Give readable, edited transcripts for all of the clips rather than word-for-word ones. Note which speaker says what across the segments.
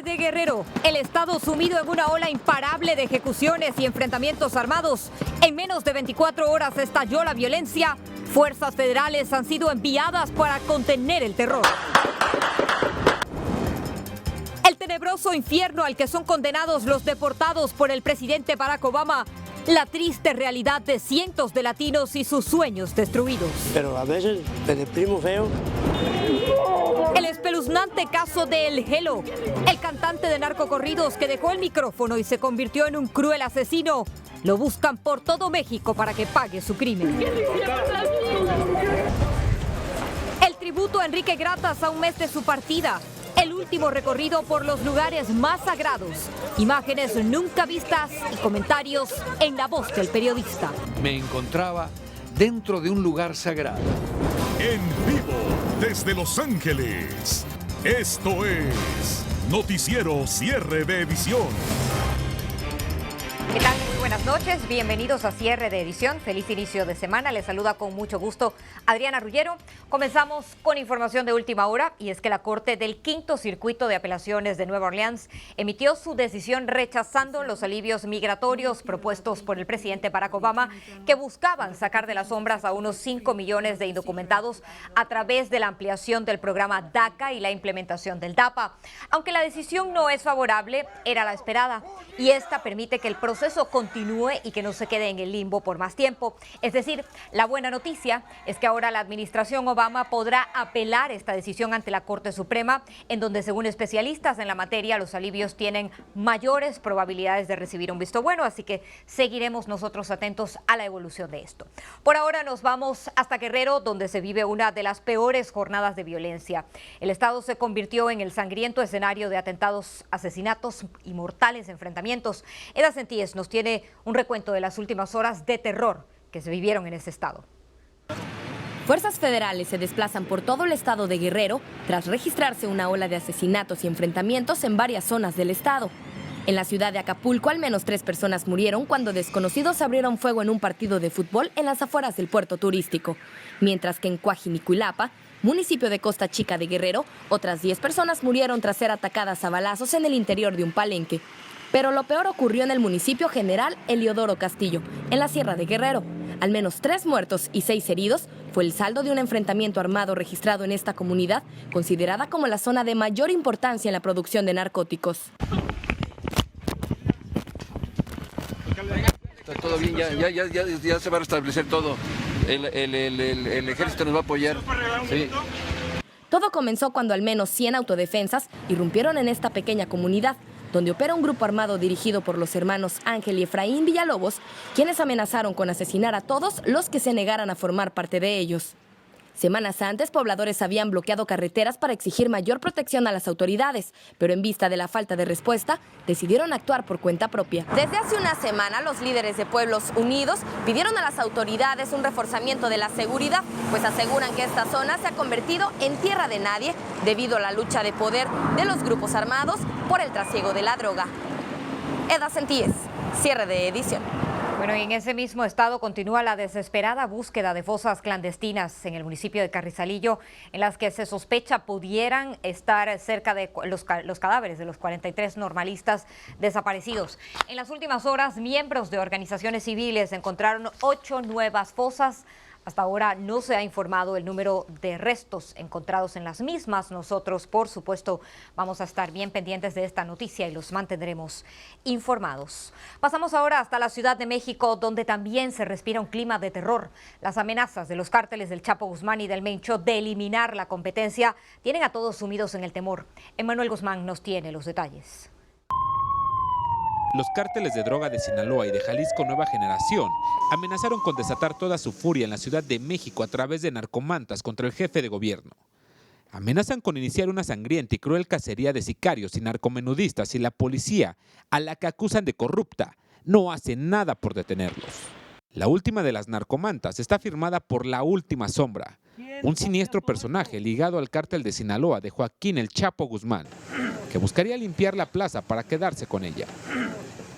Speaker 1: de Guerrero, el estado sumido en una ola imparable de ejecuciones y enfrentamientos armados. En menos de 24 horas estalló la violencia. Fuerzas federales han sido enviadas para contener el terror. El tenebroso infierno al que son condenados los deportados por el presidente Barack Obama. La triste realidad de cientos de latinos y sus sueños destruidos.
Speaker 2: Pero a veces me deprimo feo.
Speaker 1: El espeluznante caso de El Gelo, el cantante de narcocorridos que dejó el micrófono y se convirtió en un cruel asesino. Lo buscan por todo México para que pague su crimen. El tributo a Enrique Gratas a un mes de su partida. El último recorrido por los lugares más sagrados. Imágenes nunca vistas y comentarios en la voz del periodista.
Speaker 3: Me encontraba dentro de un lugar sagrado.
Speaker 4: En vivo desde Los Ángeles. Esto es Noticiero Cierre de Edición.
Speaker 1: ¿Qué tal? Muy buenas noches, bienvenidos a Cierre de Edición, feliz inicio de semana, les saluda con mucho gusto Adriana Rullero. Comenzamos con información de última hora y es que la Corte del Quinto Circuito de Apelaciones de Nueva Orleans emitió su decisión rechazando los alivios migratorios propuestos por el presidente Barack Obama que buscaban sacar de las sombras a unos 5 millones de indocumentados a través de la ampliación del programa DACA y la implementación del DAPA. Aunque la decisión no es favorable, era la esperada y esta permite que el proceso continúe y que no se quede en el limbo por más tiempo. Es decir, la buena noticia es que ahora la administración Obama podrá apelar esta decisión ante la Corte Suprema, en donde, según especialistas en la materia, los alivios tienen mayores probabilidades de recibir un visto bueno, así que seguiremos nosotros atentos a la evolución de esto. Por ahora nos vamos hasta Guerrero, donde se vive una de las peores jornadas de violencia. El estado se convirtió en el sangriento escenario de atentados, asesinatos y mortales enfrentamientos. Eda Sentíes nos tiene un recuento de las últimas horas de terror que se vivieron en ese estado.
Speaker 5: Fuerzas federales se desplazan por todo el estado de Guerrero tras registrarse una ola de asesinatos y enfrentamientos en varias zonas del estado. En la ciudad de Acapulco, al menos 3 personas murieron cuando desconocidos abrieron fuego en un partido de fútbol en las afueras del puerto turístico, mientras que en Coajinicuilapa, municipio de Costa Chica de Guerrero, otras 10 personas murieron tras ser atacadas a balazos en el interior de un palenque. Pero lo peor ocurrió en el municipio General Eliodoro Castillo, en la Sierra de Guerrero. Al menos 3 muertos y 6 heridos fue el saldo de un enfrentamiento armado registrado en esta comunidad, considerada como la zona de mayor importancia en la producción de narcóticos.
Speaker 3: Está todo bien, ya se va a restablecer todo. El ejército nos va a apoyar. Sí.
Speaker 5: Todo comenzó cuando al menos 100 autodefensas irrumpieron en esta pequeña comunidad, donde opera un grupo armado dirigido por los hermanos Ángel y Efraín Villalobos, quienes amenazaron con asesinar a todos los que se negaran a formar parte de ellos. Semanas antes, pobladores habían bloqueado carreteras para exigir mayor protección a las autoridades, pero en vista de la falta de respuesta, decidieron actuar por cuenta propia. Desde hace una semana, los líderes de Pueblos Unidos pidieron a las autoridades un reforzamiento de la seguridad, pues aseguran que esta zona se ha convertido en tierra de nadie debido a la lucha de poder de los grupos armados por el trasiego de la droga. Eda Sentíes, Cierre de Edición.
Speaker 1: Bueno, y en ese mismo estado continúa la desesperada búsqueda de fosas clandestinas en el municipio de Carrizalillo, en las que se sospecha pudieran estar cerca de los cadáveres de los 43 normalistas desaparecidos. En las últimas horas, miembros de organizaciones civiles encontraron 8 nuevas fosas. Hasta ahora no se ha informado el número de restos encontrados en las mismas. Nosotros, por supuesto, vamos a estar bien pendientes de esta noticia y los mantendremos informados. Pasamos ahora hasta la Ciudad de México, donde también se respira un clima de terror. Las amenazas de los cárteles del Chapo Guzmán y del Mencho de eliminar la competencia tienen a todos sumidos en el temor. Emmanuel Guzmán nos tiene los detalles.
Speaker 6: Los cárteles de droga de Sinaloa y de Jalisco Nueva Generación amenazaron con desatar toda su furia en la Ciudad de México a través de narcomantas contra el jefe de gobierno. Amenazan con iniciar una sangrienta y cruel cacería de sicarios y narcomenudistas y la policía, a la que acusan de corrupta, no hace nada por detenerlos. La última de las narcomantas está firmada por La Última Sombra, un siniestro personaje ligado al cártel de Sinaloa de Joaquín El Chapo Guzmán, que buscaría limpiar la plaza para quedarse con ella.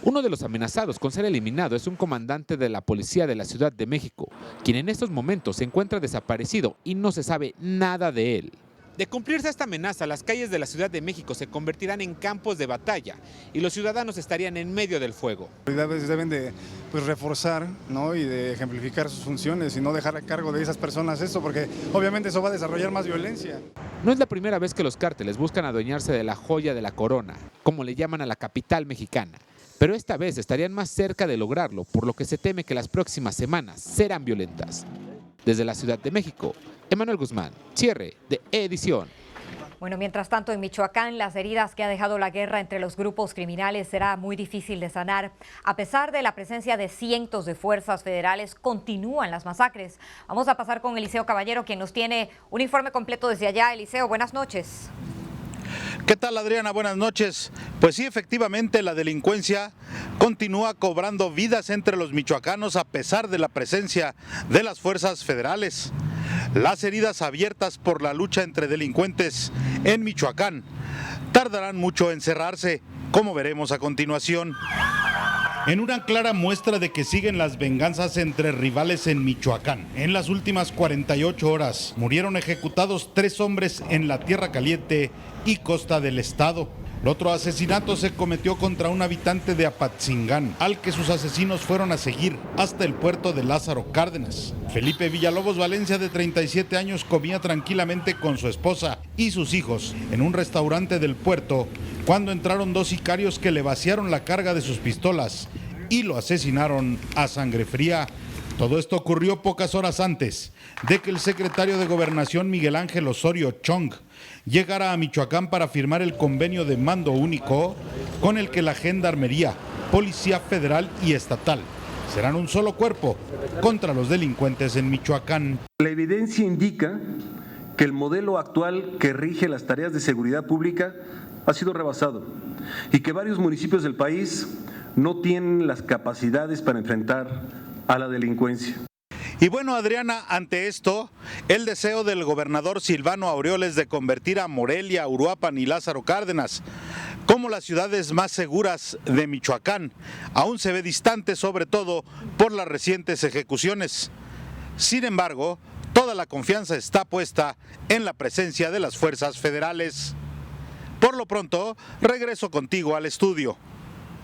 Speaker 6: Uno de los amenazados con ser eliminado es un comandante de la policía de la Ciudad de México, quien en estos momentos se encuentra desaparecido y no se sabe nada de él. De cumplirse esta amenaza, las calles de la Ciudad de México se convertirán en campos de batalla y los ciudadanos estarían en medio del fuego.
Speaker 7: Las autoridades deben de reforzar, ¿no? Y de ejemplificar sus funciones y no dejar a cargo de esas personas esto, porque obviamente eso va a desarrollar más violencia.
Speaker 6: No es la primera vez que los cárteles buscan adueñarse de la joya de la corona, como le llaman a la capital mexicana. Pero esta vez estarían más cerca de lograrlo, por lo que se teme que las próximas semanas serán violentas. Desde la Ciudad de México, Emanuel Guzmán, cierre de edición.
Speaker 1: Bueno, mientras tanto, en Michoacán, las heridas que ha dejado la guerra entre los grupos criminales será muy difícil de sanar. A pesar de la presencia de cientos de fuerzas federales, continúan las masacres. Vamos a pasar con Eliseo Caballero, quien nos tiene un informe completo desde allá. Eliseo, buenas noches.
Speaker 8: ¿Qué tal, Adriana? Buenas noches. Pues sí, efectivamente, la delincuencia continúa cobrando vidas entre los michoacanos a pesar de la presencia de las fuerzas federales. Las heridas abiertas por la lucha entre delincuentes en Michoacán tardarán mucho en cerrarse, como veremos a continuación. En una clara muestra de que siguen las venganzas entre rivales en Michoacán, en las últimas 48 horas murieron ejecutados 3 hombres en la Tierra Caliente y costa del estado. El otro asesinato se cometió contra un habitante de Apatzingán, al que sus asesinos fueron a seguir hasta el puerto de Lázaro Cárdenas. Felipe Villalobos Valencia, de 37 años, comía tranquilamente con su esposa y sus hijos en un restaurante del puerto cuando entraron 2 sicarios que le vaciaron la carga de sus pistolas y lo asesinaron a sangre fría. Todo esto ocurrió pocas horas antes de que el secretario de Gobernación, Miguel Ángel Osorio Chong, llegara a Michoacán para firmar el convenio de mando único con el que la Gendarmería, Policía Federal y Estatal serán un solo cuerpo contra los delincuentes en Michoacán.
Speaker 9: La evidencia indica que el modelo actual que rige las tareas de seguridad pública ha sido rebasado y que varios municipios del país no tienen las capacidades para enfrentar a la delincuencia.
Speaker 8: Y bueno, Adriana, ante esto, el deseo del gobernador Silvano Aureoles de convertir a Morelia, Uruapan y Lázaro Cárdenas como las ciudades más seguras de Michoacán aún se ve distante, sobre todo por las recientes ejecuciones. Sin embargo, toda la confianza está puesta en la presencia de las fuerzas federales. Por lo pronto, regreso contigo al estudio.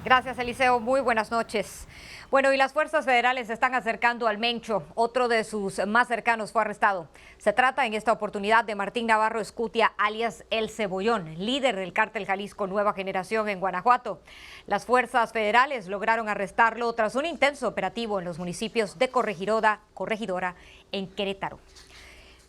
Speaker 1: Gracias, Eliseo. Muy buenas noches. Bueno, y las fuerzas federales se están acercando al Mencho. Otro de sus más cercanos fue arrestado. Se trata en esta oportunidad de Martín Navarro Escutia, alias El Cebollón, líder del cártel Jalisco Nueva Generación en Guanajuato. Las fuerzas federales lograron arrestarlo tras un intenso operativo en los municipios de Corregidora en Querétaro.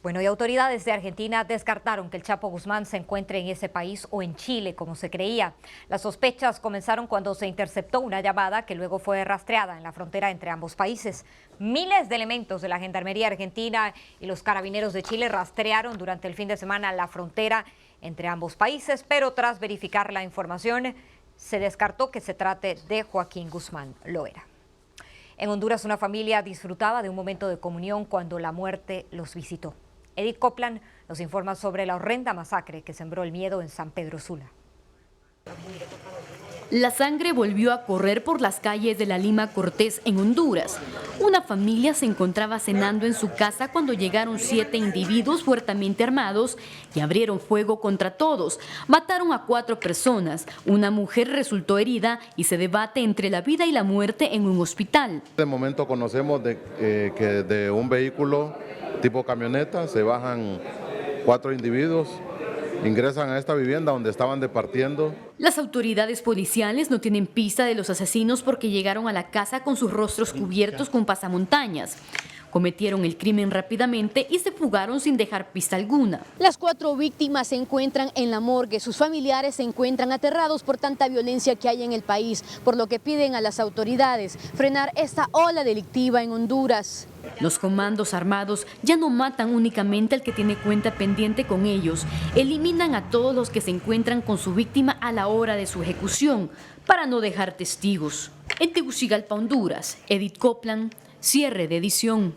Speaker 1: Bueno, y autoridades de Argentina descartaron que el Chapo Guzmán se encuentre en ese país o en Chile, como se creía. Las sospechas comenzaron cuando se interceptó una llamada que luego fue rastreada en la frontera entre ambos países. Miles de elementos de la Gendarmería Argentina y los Carabineros de Chile rastrearon durante el fin de semana la frontera entre ambos países, pero tras verificar la información, se descartó que se trate de Joaquín Guzmán Loera. En Honduras, una familia disfrutaba de un momento de comunión cuando la muerte los visitó. Edith Copland nos informa sobre la horrenda masacre que sembró el miedo en San Pedro Sula.
Speaker 10: La sangre volvió a correr por las calles de la Lima Cortés en Honduras. Una familia se encontraba cenando en su casa cuando llegaron 7 individuos fuertemente armados y abrieron fuego contra todos. Mataron a 4 personas. Una mujer resultó herida y se debate entre la vida y la muerte en un hospital.
Speaker 11: De momento conocemos que de un vehículo tipo camioneta se bajan 4 individuos. Ingresan a esta vivienda donde estaban departiendo.
Speaker 10: Las autoridades policiales no tienen pista de los asesinos porque llegaron a la casa con sus rostros cubiertos con pasamontañas. Cometieron el crimen rápidamente y se fugaron sin dejar pista alguna.
Speaker 12: Las 4 víctimas se encuentran en la morgue. Sus familiares se encuentran aterrados por tanta violencia que hay en el país, por lo que piden a las autoridades frenar esta ola delictiva en Honduras.
Speaker 10: Los comandos armados ya no matan únicamente al que tiene cuenta pendiente con ellos, eliminan a todos los que se encuentran con su víctima a la hora de su ejecución para no dejar testigos. En Tegucigalpa, Honduras, Edith Copland, cierre de edición.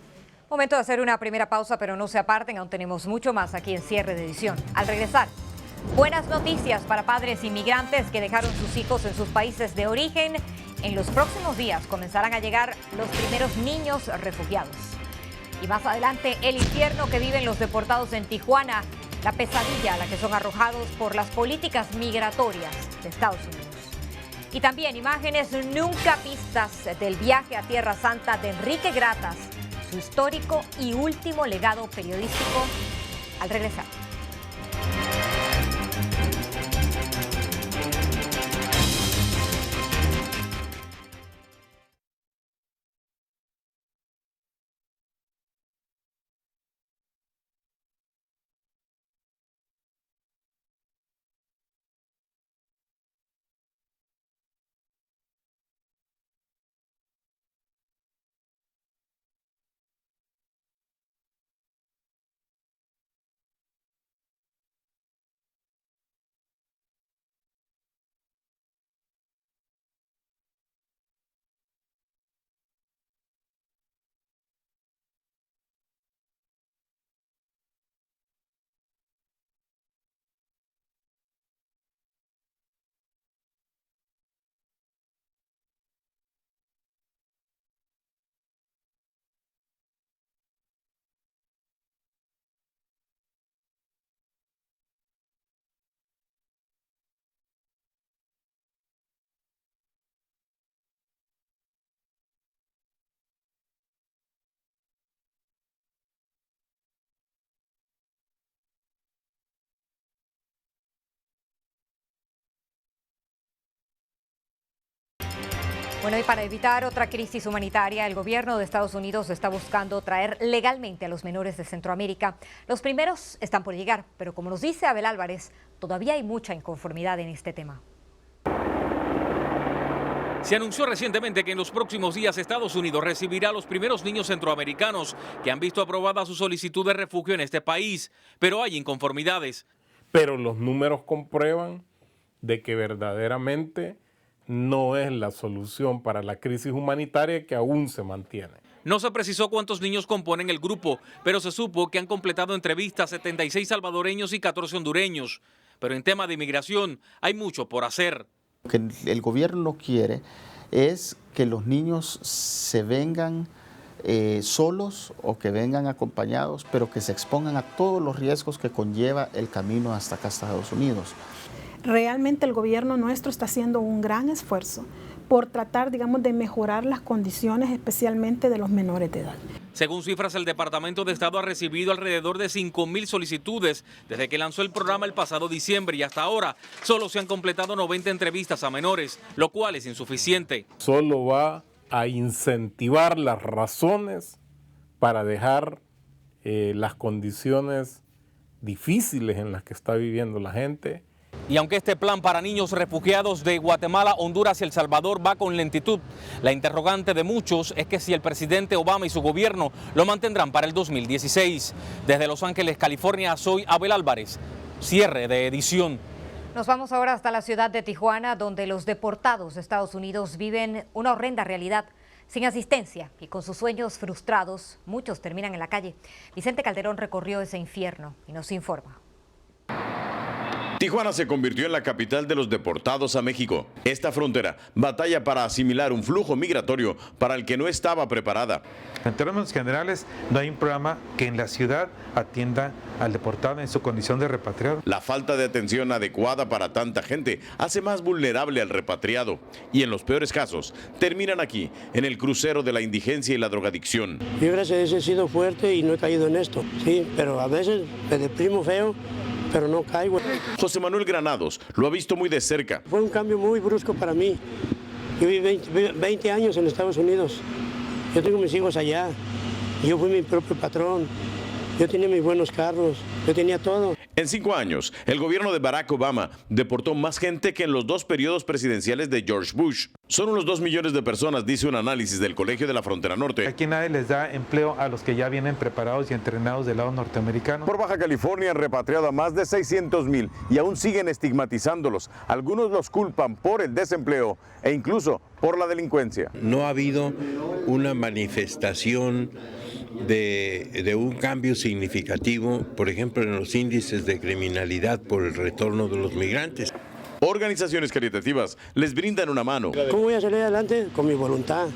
Speaker 1: Momento de hacer una primera pausa, pero no se aparten, aún tenemos mucho más aquí en Cierre de Edición. Al regresar, buenas noticias para padres inmigrantes que dejaron sus hijos en sus países de origen. En los próximos días comenzarán a llegar los primeros niños refugiados. Y más adelante, el infierno que viven los deportados en Tijuana. la pesadilla a la que son arrojados por las políticas migratorias de Estados Unidos. Y también imágenes nunca vistas del viaje a Tierra Santa de Enrique Gratas, su histórico y último legado periodístico al regresar. Bueno, y para evitar otra crisis humanitaria, el gobierno de Estados Unidos está buscando traer legalmente a los menores de Centroamérica. Los primeros están por llegar, pero como nos dice Abel Álvarez, todavía hay mucha inconformidad en este tema.
Speaker 13: Se anunció recientemente que en los próximos días Estados Unidos recibirá a los primeros niños centroamericanos que han visto aprobada su solicitud de refugio en este país, pero hay inconformidades.
Speaker 14: Pero los números comprueban de que verdaderamente no es la solución para la crisis humanitaria que aún se mantiene.
Speaker 13: No se precisó cuántos niños componen el grupo, pero se supo que han completado entrevistas 76 salvadoreños y 14 hondureños. Pero en tema de inmigración hay mucho por hacer.
Speaker 15: Lo que el gobierno no quiere es que los niños se vengan solos o que vengan acompañados, pero que se expongan a todos los riesgos que conlleva el camino hasta acá, Estados Unidos.
Speaker 16: Realmente el gobierno nuestro está haciendo un gran esfuerzo por tratar, digamos, de mejorar las condiciones, especialmente de los menores de edad.
Speaker 13: Según cifras, el Departamento de Estado ha recibido alrededor de 5,000 solicitudes desde que lanzó el programa el pasado diciembre y hasta ahora solo se han completado 90 entrevistas a menores, lo cual es insuficiente.
Speaker 14: Solo va a incentivar las razones para dejar las condiciones difíciles en las que está viviendo la gente.
Speaker 13: Y aunque este plan para niños refugiados de Guatemala, Honduras y El Salvador va con lentitud, la interrogante de muchos es que si el presidente Obama y su gobierno lo mantendrán para el 2016. Desde Los Ángeles, California, soy Abel Álvarez. Cierre de edición.
Speaker 1: Nos vamos ahora hasta la ciudad de Tijuana, donde los deportados de Estados Unidos viven una horrenda realidad. Sin asistencia y con sus sueños frustrados, muchos terminan en la calle. Vicente Calderón recorrió ese infierno y nos informa.
Speaker 17: Tijuana se convirtió en la capital de los deportados a México. Esta frontera batalla para asimilar un flujo migratorio para el que no estaba preparada.
Speaker 18: En términos generales, no hay un programa que en la ciudad atienda al deportado en su condición de repatriado.
Speaker 17: La falta de atención adecuada para tanta gente hace más vulnerable al repatriado y en los peores casos terminan aquí, en el crucero de la indigencia y la drogadicción.
Speaker 2: Yo gracias a Dios he sido fuerte y no he caído en esto, sí, pero a veces me deprimo feo, pero no caigo.
Speaker 17: José Manuel Granados lo ha visto muy de cerca.
Speaker 2: Fue un cambio muy brusco para mí. Yo viví 20 años en Estados Unidos. Yo tengo mis hijos allá. Yo fui mi propio patrón. Yo tenía mis buenos carros. Yo tenía todo.
Speaker 17: En 5 años, el gobierno de Barack Obama deportó más gente que en los 2 periodos presidenciales de George Bush. Son unos 2 millones de personas, dice un análisis del Colegio de la Frontera Norte.
Speaker 18: Aquí nadie les da empleo a los que ya vienen preparados y entrenados del lado norteamericano.
Speaker 17: Por Baja California han repatriado a más de 600,000 y aún siguen estigmatizándolos. Algunos los culpan por el desempleo e incluso por la delincuencia.
Speaker 19: No ha habido una manifestación de un cambio significativo, por ejemplo, en los índices de criminalidad por el retorno de los migrantes.
Speaker 17: Organizaciones caritativas les brindan una mano.
Speaker 2: ¿Cómo voy a salir adelante? Con mi voluntad,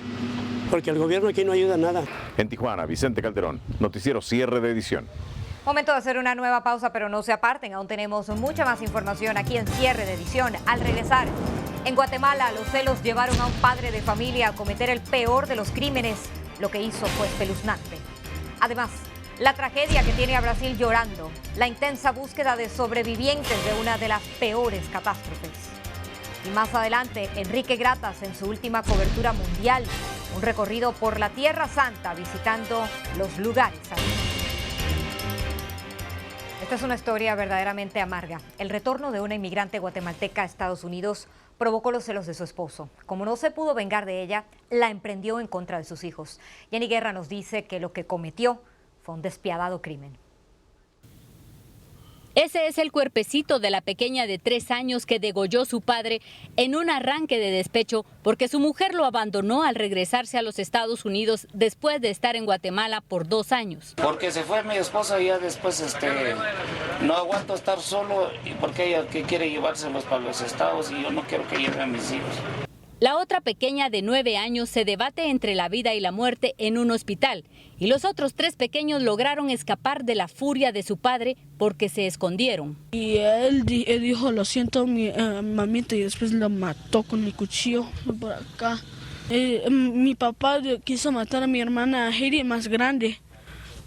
Speaker 2: porque el gobierno aquí no ayuda a nada.
Speaker 17: En Tijuana, Vicente Calderón, noticiero Cierre de Edición.
Speaker 1: Momento de hacer una nueva pausa, pero no se aparten, aún tenemos mucha más información aquí en Cierre de Edición. Al regresar, en Guatemala los celos llevaron a un padre de familia a cometer el peor de los crímenes. Lo que hizo fue espeluznante. Además, la tragedia que tiene a Brasil llorando, la intensa búsqueda de sobrevivientes de una de las peores catástrofes. Y más adelante, Enrique Gratas en su última cobertura mundial, un recorrido por la Tierra Santa visitando los lugares sagrados. Esta es una historia verdaderamente amarga. El retorno de una inmigrante guatemalteca a Estados Unidos provocó los celos de su esposo. Como no se pudo vengar de ella, la emprendió en contra de sus hijos. Jenny Guerra nos dice que lo que cometió fue un despiadado crimen.
Speaker 20: Ese es el cuerpecito de la pequeña de 3 años que degolló su padre en un arranque de despecho porque su mujer lo abandonó al regresarse a los Estados Unidos después de estar en Guatemala por 2 años.
Speaker 21: Porque se fue mi esposa y ya después no aguanto estar solo y porque ella que quiere llevárselos para los estados y yo no quiero que lleve a mis hijos.
Speaker 20: La otra pequeña de 9 años se debate entre la vida y la muerte en un hospital y los otros 3 pequeños lograron escapar de la furia de su padre porque se escondieron.
Speaker 22: Y él dijo, lo siento, mamita, y después lo mató con el cuchillo por acá. Mi papá quiso matar a mi hermana Heidi más grande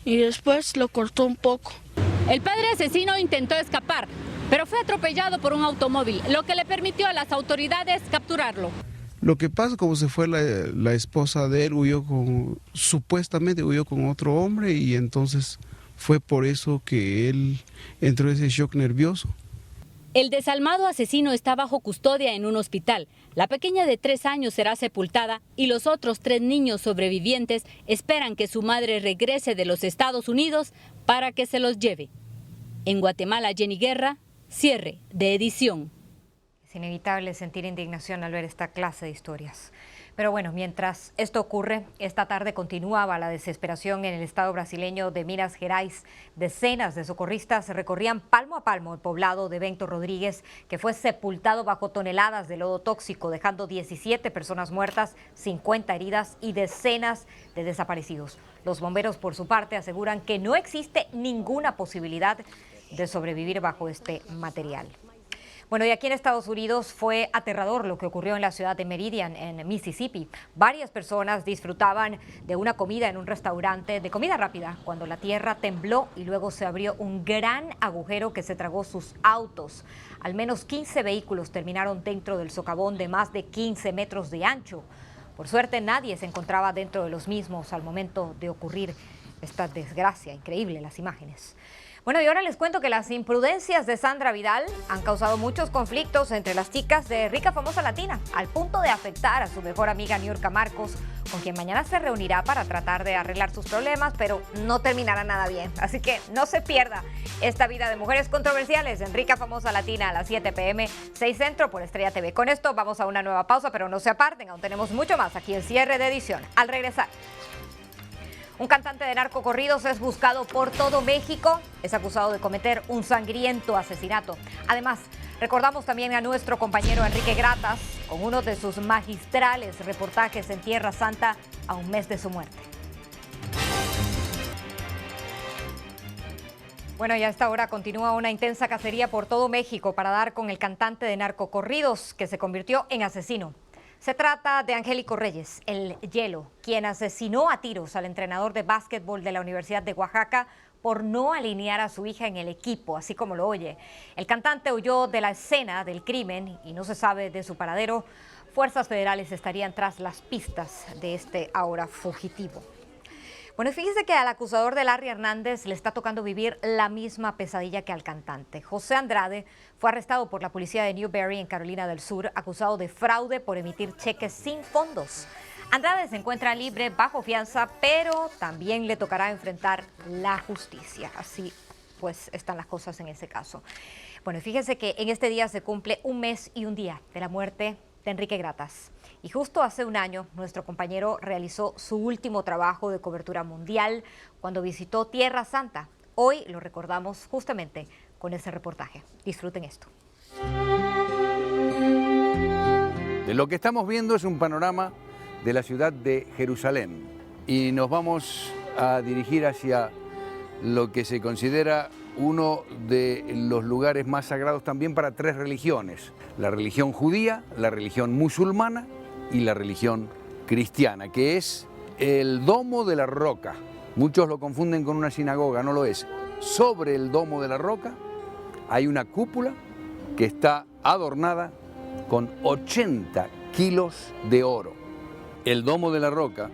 Speaker 22: y después lo cortó un poco.
Speaker 20: El padre asesino intentó escapar, pero fue atropellado por un automóvil, lo que le permitió a las autoridades capturarlo.
Speaker 23: Lo que pasa, como se fue la esposa de él, supuestamente huyó con otro hombre y entonces fue por eso que él entró en ese shock nervioso.
Speaker 20: El desalmado asesino está bajo custodia en un hospital. La pequeña de 3 años será sepultada y los otros 3 niños sobrevivientes esperan que su madre regrese de los Estados Unidos para que se los lleve. En Guatemala, Jenny Guerra, Cierre de Edición.
Speaker 1: Es inevitable sentir indignación al ver esta clase de historias. Pero bueno, mientras esto ocurre, esta tarde continuaba la desesperación en el estado brasileño de Minas Gerais. Decenas de socorristas recorrían palmo a palmo el poblado de Bento Rodríguez, que fue sepultado bajo toneladas de lodo tóxico, dejando 17 personas muertas, 50 heridas y decenas de desaparecidos. Los bomberos, por su parte, aseguran que no existe ninguna posibilidad de sobrevivir bajo este material. Bueno, y aquí en Estados Unidos fue aterrador lo que ocurrió en la ciudad de Meridian, en Mississippi. Varias personas disfrutaban de una comida en un restaurante de comida rápida cuando la tierra tembló y luego se abrió un gran agujero que se tragó sus autos. Al menos 15 vehículos terminaron dentro del socavón de más de 15 metros de ancho. Por suerte, nadie se encontraba dentro de los mismos al momento de ocurrir esta desgracia. Increíble las imágenes. Bueno, y ahora les cuento que las imprudencias de Sandra Vidal han causado muchos conflictos entre las chicas de Rica Famosa Latina, al punto de afectar a su mejor amiga Niurka Marcos, con quien mañana se reunirá para tratar de arreglar sus problemas, pero no terminará nada bien. Así que no se pierda esta vida de mujeres controversiales en Rica Famosa Latina a las 7 p.m., 6 Centro por Estrella TV. Con esto vamos a una nueva pausa, pero no se aparten, aún tenemos mucho más aquí en Cierre de Edición. Al regresar, un cantante de narcocorridos es buscado por todo México. Es acusado de cometer un sangriento asesinato. Además, recordamos también a nuestro compañero Enrique Gratas con uno de sus magistrales reportajes en Tierra Santa a un mes de su muerte. Bueno, y a esta hora continúa una intensa cacería por todo México para dar con el cantante de narcocorridos que se convirtió en asesino. Se trata de Angélico Reyes, el Hielo, quien asesinó a tiros al entrenador de básquetbol de la Universidad de Oaxaca por no alinear a su hija en el equipo, así como lo oye. El cantante huyó de la escena del crimen y no se sabe de su paradero. Fuerzas federales estarían tras las pistas de este ahora fugitivo. Bueno, fíjese que al acusador de Larry Hernández le está tocando vivir la misma pesadilla que al cantante. José Andrade fue arrestado por la policía de Newberry en Carolina del Sur, acusado de fraude por emitir cheques sin fondos. Andrade se encuentra libre bajo fianza, pero también le tocará enfrentar la justicia. Así pues están las cosas en ese caso. Bueno, fíjese que en este día se cumple un mes y un día de la muerte de Enrique Gratas. Y justo hace un año, nuestro compañero realizó su último trabajo de cobertura mundial cuando visitó Tierra Santa. Hoy lo recordamos justamente con ese reportaje. Disfruten esto.
Speaker 24: De lo que estamos viendo es un panorama de la ciudad de Jerusalén y nos vamos a dirigir hacia lo que se considera uno de los lugares más sagrados también para 3 religiones: la religión judía, la religión musulmana y la religión cristiana, que es el Domo de la Roca. Muchos lo confunden con una sinagoga, no lo es. Sobre el Domo de la Roca hay una cúpula que está adornada con 80 kilos de oro. El Domo de la Roca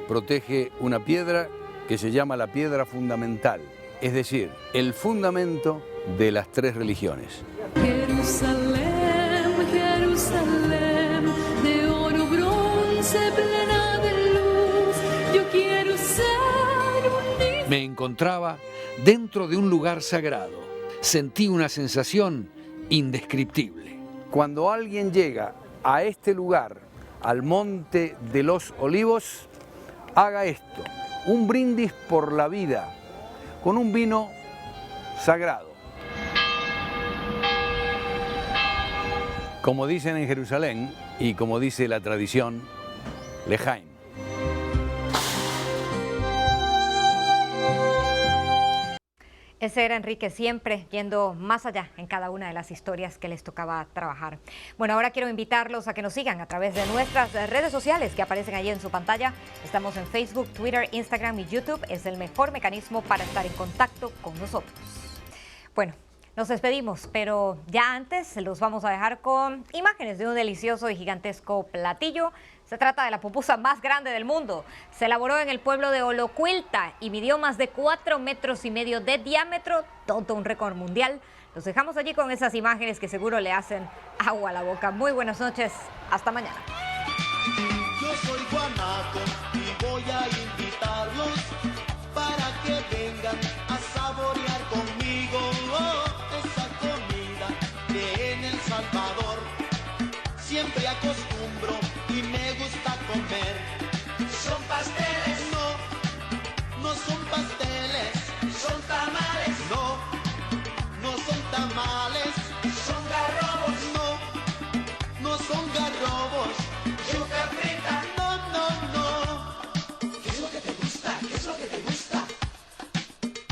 Speaker 24: protege una piedra que se llama la piedra fundamental, es decir, el fundamento de las 3 religiones.
Speaker 3: Jerusalén, Jerusalén, de oro, bronce, plena de luz, yo quiero ser un...
Speaker 24: Me encontraba dentro de un lugar sagrado. Sentí una sensación indescriptible. Cuando alguien llega a este lugar, al Monte de los Olivos, haga esto: un brindis por la vida con un vino sagrado. Como dicen en Jerusalén y como dice la tradición, Lejaim.
Speaker 1: Ese era Enrique, siempre yendo más allá en cada una de las historias que les tocaba trabajar. Bueno, ahora quiero invitarlos a que nos sigan a través de nuestras redes sociales que aparecen allí en su pantalla. Estamos en Facebook, Twitter, Instagram y YouTube. Es el mejor mecanismo para estar en contacto con nosotros. Bueno, nos despedimos, pero ya antes los vamos a dejar con imágenes de un delicioso y gigantesco platillo. Se trata de la pupusa más grande del mundo. Se elaboró en el pueblo de Olocuilta y midió más de 4,5 metros de diámetro, todo un récord mundial. Los dejamos allí con esas imágenes que seguro le hacen agua a la boca. Muy buenas noches, hasta mañana.
Speaker 3: Yo soy Guanaco y voy a invitarlos para que vengan a saborear conmigo esa comida que en El Salvador siempre ha costado.